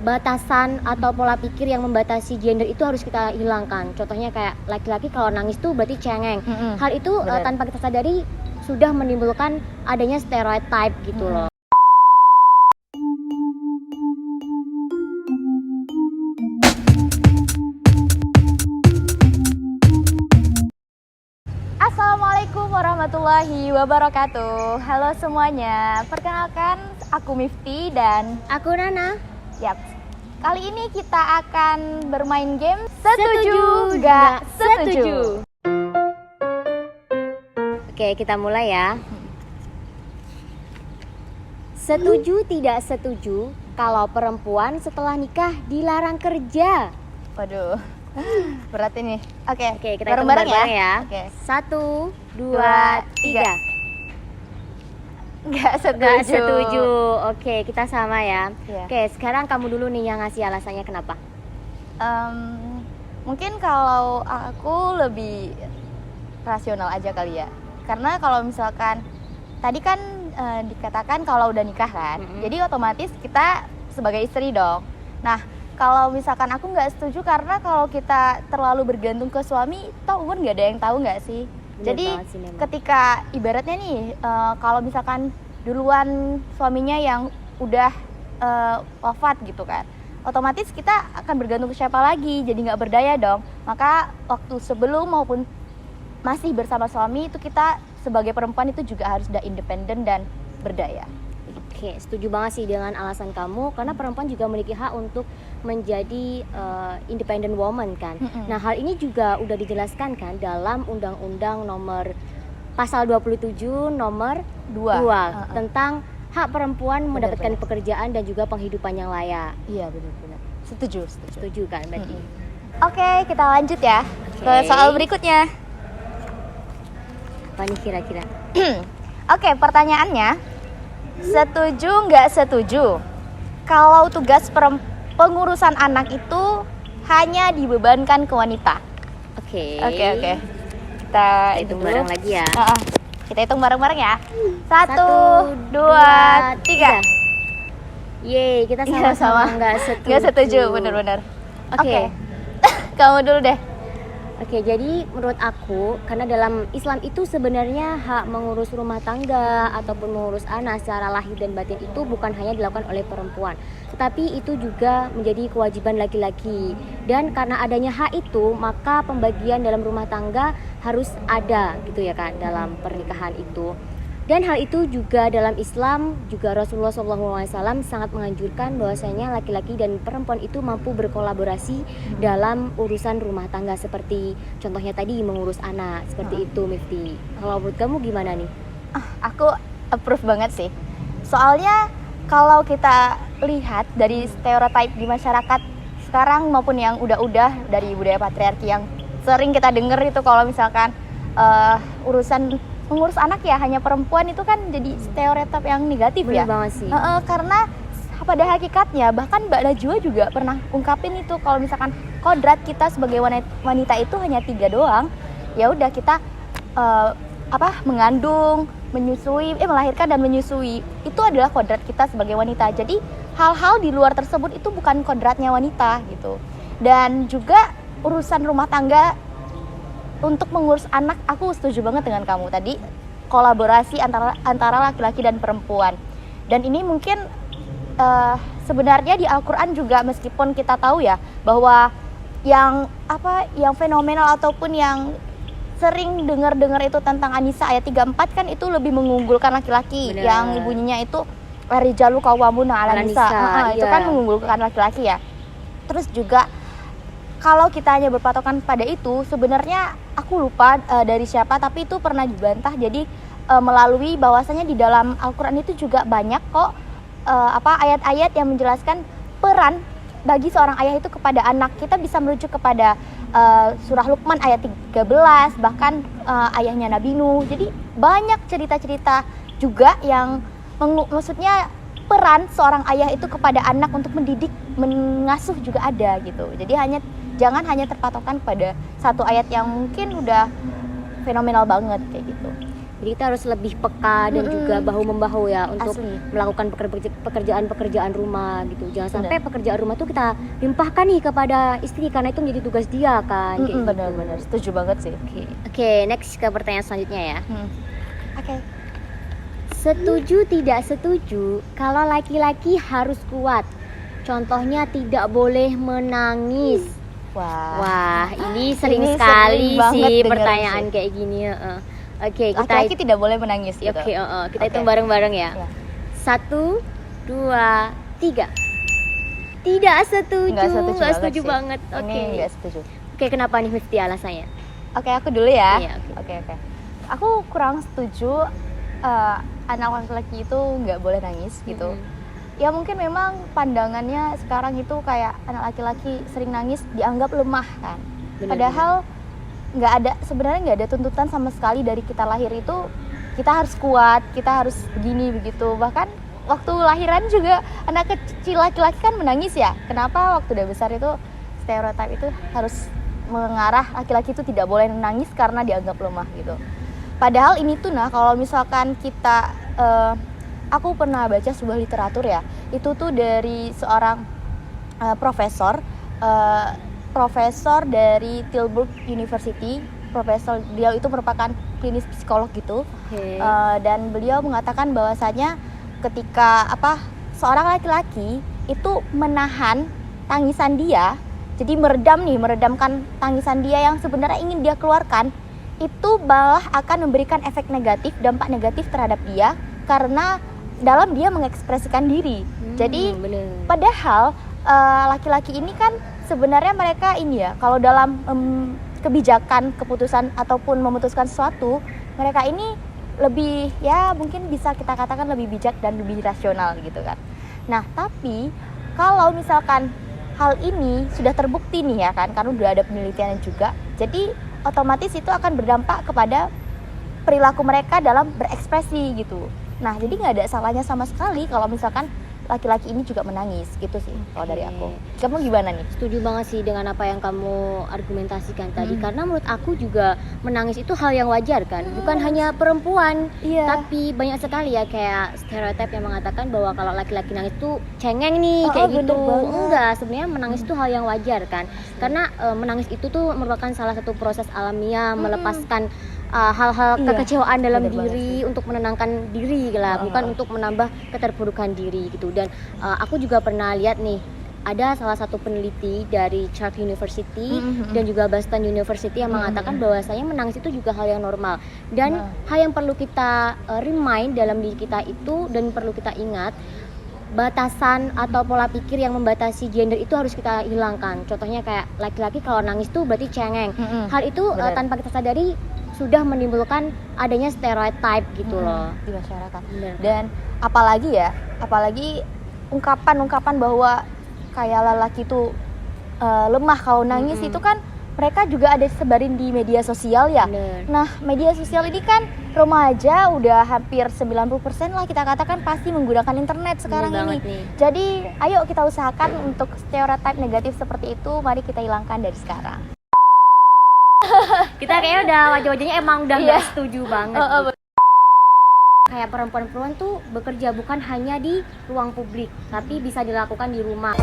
batasan atau pola pikir yang membatasi gender itu harus kita hilangkan. Contohnya kayak laki-laki kalau nangis tuh berarti cengeng. Hal itu tanpa kita sadari sudah menimbulkan adanya stereotype gitu loh. Assalamualaikum warahmatullahi wabarakatuh. Halo semuanya, perkenalkan aku Mifti dan Aku Nana. yap, kali ini kita akan bermain game Setuju Gak Setuju. Oke, kita mulai ya. Setuju tidak setuju kalau perempuan setelah nikah dilarang kerja? Waduh, berat ini. Oke, Oke, kita hitung bareng-bareng bareng ya. Oke. 1, 2, 3. Gak setuju. Gak setuju. Oke, kita sama ya. Iya. Oke, sekarang kamu dulu nih yang ngasih alasannya kenapa. Mungkin kalau aku lebih rasional aja kali ya. Karena kalau misalkan tadi kan dikatakan kalau udah nikah kan, jadi otomatis kita sebagai istri dong. Nah, kalau misalkan aku nggak setuju karena kalau kita terlalu bergantung ke suami, toh umur nggak ada yang tahu nggak sih. Bener Jadi banget sih memang. ketika ibaratnya nih, kalau misalkan duluan suaminya yang udah wafat gitu kan, otomatis kita akan bergantung ke siapa lagi, jadi nggak berdaya dong. Maka waktu sebelum maupun masih bersama suami itu kita sebagai perempuan itu juga harus udah independen dan berdaya. Oke, setuju banget sih dengan alasan kamu karena perempuan juga memiliki hak untuk menjadi independent woman kan. Nah, hal ini juga udah dijelaskan kan dalam Undang-Undang nomor pasal 27 nomor 2 tentang hak perempuan mendapatkan benar. pekerjaan dan juga penghidupan yang layak. Iya benar-benar. Setuju. Setuju kan berarti? Oke, kita lanjut ya ke Oke. soal berikutnya. Apa nih kira-kira? Oke, pertanyaannya, setuju nggak setuju kalau tugas pengurusan anak itu hanya dibebankan ke wanita? Oke. Oke. Kita Hitung dulu. bareng lagi ya. Kita hitung bareng-bareng ya. 1, 2, 3. Yeay, kita Iya, sama-sama nggak setuju. Nggak setuju, bener-bener. Oke. Kamu dulu deh. Oke, jadi menurut aku, karena dalam Islam itu sebenarnya hak mengurus rumah tangga ataupun mengurus anak secara lahir dan batin itu bukan hanya dilakukan oleh perempuan, tetapi itu juga menjadi kewajiban laki-laki. Dan karena adanya hak itu, maka pembagian dalam rumah tangga harus ada gitu ya kan dalam pernikahan itu. Dan hal itu juga dalam Islam, juga Rasulullah SAW sangat menganjurkan bahwasanya laki-laki dan perempuan itu mampu berkolaborasi dalam urusan rumah tangga seperti contohnya tadi mengurus anak, seperti itu Mifti. Kalau menurut kamu gimana nih? Aku approve banget sih. Soalnya kalau kita lihat dari stereotype di masyarakat sekarang maupun yang udah dari budaya patriarki yang sering kita dengar itu kalau misalkan urusan mengurus anak ya hanya perempuan, itu kan jadi stereotip yang negatif. Bener ya. banget sih. Karena pada hakikatnya bahkan Mbak Najwa juga pernah ungkapin itu kalau misalkan kodrat kita sebagai wanita itu hanya 3 doang. Ya udah kita mengandung, menyusui, melahirkan dan menyusui. Itu adalah kodrat kita sebagai wanita. Jadi hal-hal di luar tersebut itu bukan kodratnya wanita gitu. Dan juga urusan rumah tangga untuk mengurus anak, aku setuju banget dengan kamu tadi, kolaborasi antara laki-laki dan perempuan. Dan ini mungkin sebenarnya di Al-Quran juga, meskipun kita tahu ya bahwa yang fenomenal ataupun yang sering dengar itu tentang An-Nisa ayat 34 kan itu lebih mengunggulkan laki-laki. Bener. Yang bunyinya itu rijalu qawwamuna 'alan nisa. Itu kan mengunggulkan laki-laki ya. Terus juga kalau kita hanya berpatokan pada itu, sebenarnya aku lupa dari siapa, tapi itu pernah dibantah. Jadi melalui bahwasanya di dalam Al-Quran itu juga banyak kok ayat-ayat yang menjelaskan peran bagi seorang ayah itu kepada anak. Kita bisa merujuk kepada surah Luqman ayat 13, bahkan ayahnya Nabi Nuh. Jadi banyak cerita-cerita juga yang maksudnya peran seorang ayah itu kepada anak untuk mendidik, mengasuh juga ada gitu. Jadi jangan hanya terpatokan pada satu ayat yang mungkin udah fenomenal banget kayak gitu. Jadi kita harus lebih peka dan juga bahu-membahu ya untuk Asli. melakukan pekerjaan-pekerjaan rumah gitu. Jangan sampai pekerjaan rumah tuh kita limpahkan nih kepada istri karena itu menjadi tugas dia kan. Kayak gitu. Benar-benar setuju banget sih. Oke, next ke pertanyaan selanjutnya ya. Oke. Setuju tidak setuju kalau laki-laki harus kuat? Contohnya tidak boleh menangis. Wah, ini sering Ini sekali sering banget sih denger pertanyaan sih. kayak gini. Oke, Laki-laki tidak boleh menangis gitu. Oke, kita hitung bareng-bareng ya. Iya. 1, 2, 3. Tidak setuju. Nggak setuju sih. banget. Ini Oke. nggak setuju. Oke, kenapa nih Mifti alasannya? Oke, aku dulu ya. Iya, Oke. Aku kurang setuju anak laki-laki itu nggak boleh nangis gitu. Ya mungkin memang pandangannya sekarang itu kayak anak laki-laki sering nangis dianggap lemah kan. Padahal sebenarnya nggak ada tuntutan sama sekali dari kita lahir itu kita harus kuat, kita harus begini begitu. Bahkan waktu lahiran juga anak kecil laki-laki kan menangis ya. Kenapa waktu udah besar itu stereotip itu harus mengarah laki-laki itu tidak boleh menangis karena dianggap lemah gitu. Padahal ini tuh kalau misalkan kita aku pernah baca sebuah literatur ya, itu tuh dari seorang profesor dari Tilburg University. Dia itu merupakan klinis psikolog gitu. Dan beliau mengatakan bahwasanya ketika seorang laki-laki itu menahan tangisan dia, jadi meredamkan tangisan dia yang sebenarnya ingin dia keluarkan, itu malah akan memberikan dampak negatif terhadap dia karena dalam dia mengekspresikan diri. Jadi padahal laki-laki ini kan sebenarnya mereka ini ya, kalau dalam kebijakan, keputusan ataupun memutuskan sesuatu, mereka ini lebih ya mungkin bisa kita katakan lebih bijak dan lebih rasional gitu kan. Nah, tapi kalau misalkan hal ini sudah terbukti nih ya kan, karena udah ada penelitiannya juga, jadi otomatis itu akan berdampak kepada perilaku mereka dalam berekspresi gitu. Nah, jadi nggak ada salahnya sama sekali kalau misalkan laki-laki ini juga menangis gitu sih kalau dari aku. Kamu gimana nih? Setuju banget sih dengan apa yang kamu argumentasikan tadi, karena menurut aku juga menangis itu hal yang wajar kan, bukan hanya perempuan, tapi banyak sekali ya kayak stereotip yang mengatakan bahwa kalau laki-laki nangis tuh cengeng nih kayak gitu. Enggak, sebenarnya menangis itu hal yang wajar kan, karena menangis itu tuh merupakan salah satu proses alamiah melepaskan hal-hal kekecewaan dalam diri untuk menenangkan diri lah, bukan untuk menambah keterpurukan diri gitu. Dan aku juga pernah lihat nih, ada salah satu peneliti dari Charles University dan juga Boston University yang mengatakan bahwasanya menangis itu juga hal yang normal dan hal yang perlu kita remind dalam diri kita itu, dan perlu kita ingat batasan atau pola pikir yang membatasi gender itu harus kita hilangkan. Contohnya kayak laki-laki kalau nangis tuh berarti cengeng. Hal itu tanpa kita sadari sudah menimbulkan adanya stereotype gitu loh di masyarakat. Dan apalagi ungkapan-ungkapan bahwa kayak lelaki itu lemah kalau nangis itu kan mereka juga ada sebarin di media sosial ya. Nah, media sosial ini kan remaja udah hampir 90% lah kita katakan pasti menggunakan internet sekarang ini. Jadi, ayo kita usahakan untuk stereotip negatif seperti itu, mari kita hilangkan dari sekarang. Kita kayaknya udah wajah-wajahnya emang udah nggak setuju banget. Kayak perempuan-perempuan tuh bekerja bukan hanya di ruang publik, tapi bisa dilakukan di rumah.